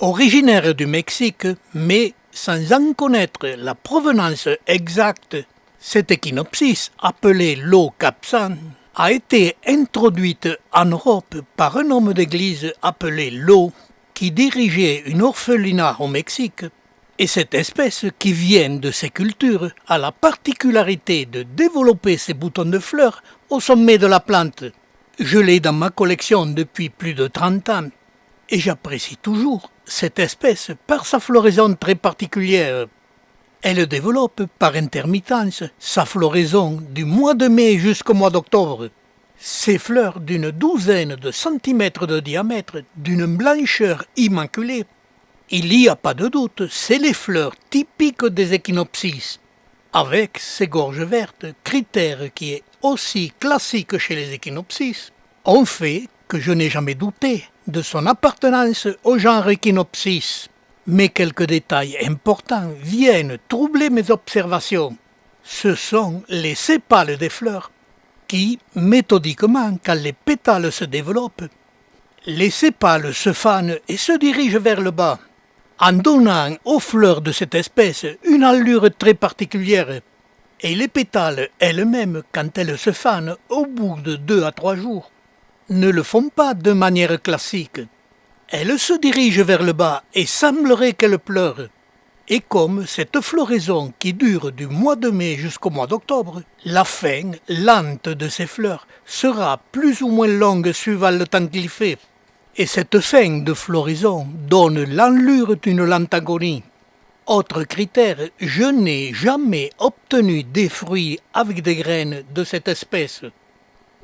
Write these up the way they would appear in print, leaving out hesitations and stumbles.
Originaire du Mexique, mais sans en connaître la provenance exacte, cet échinopsis, appelé l'eau capsan, a été introduite en Europe par un homme d'église appelé Lo, qui dirigeait une orphelinat au Mexique. Et cette espèce qui vient de ces cultures a la particularité de développer ses boutons de fleurs au sommet de la plante. Je l'ai dans ma collection depuis plus de 30 ans et j'apprécie toujours cette espèce par sa floraison très particulière. Elle développe par intermittence sa floraison du mois de mai jusqu'au mois d'octobre. Ces fleurs d'une douzaine de centimètres de diamètre, d'une blancheur immaculée. Il n'y a pas de doute, c'est les fleurs typiques des échinopsis, avec ses gorges vertes, critère qui est aussi classique chez les échinopsis, ont fait que je n'ai jamais douté de son appartenance au genre Echinopsis. Mais quelques détails importants viennent troubler mes observations. Ce sont les sépales des fleurs qui, méthodiquement, quand les pétales se développent, les sépales se fanent et se dirigent vers le bas, en donnant aux fleurs de cette espèce une allure très particulière. Et les pétales elles-mêmes, quand elles se fanent au bout de 2 à 3 jours, ne le font pas de manière classique. Elles se dirigent vers le bas et semblerait qu'elles pleurent. Et comme cette floraison qui dure du mois de mai jusqu'au mois d'octobre, la fin lente de ces fleurs sera plus ou moins longue suivant le temps qu'il fait. Et cette fin de floraison donne l'allure d'une lente agonie. Autre critère, je n'ai jamais obtenu des fruits avec des graines de cette espèce.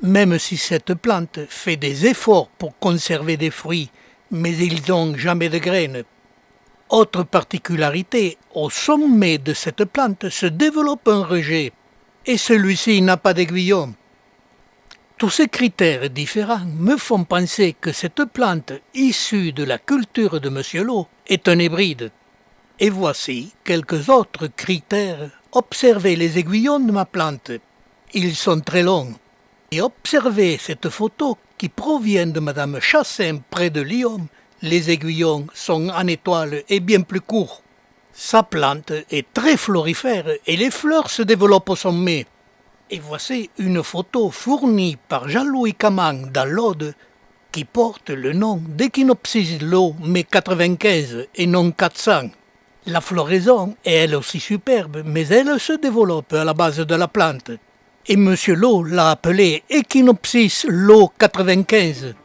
Même si cette plante fait des efforts pour conserver des fruits, mais ils n'ont jamais de graines. Autre particularité, au sommet de cette plante se développe un rejet, et celui-ci n'a pas d'aiguillon. Tous ces critères différents me font penser que cette plante issue de la culture de M. Lo est un hybride. Et voici quelques autres critères. Observez les aiguillons de ma plante. Ils sont très longs. Et observez cette photo qui provient de Madame Chassin près de Lyon. Les aiguillons sont en étoile et bien plus courts. Sa plante est très florifère et les fleurs se développent au sommet. Et voici une photo fournie par Jean-Louis Camang dans l'Aude qui porte le nom d'Echinopsis Lo mais 95 et non 400. La floraison est elle aussi superbe, mais elle se développe à la base de la plante. Et M. Lo l'a appelé Echinopsis Lo 95.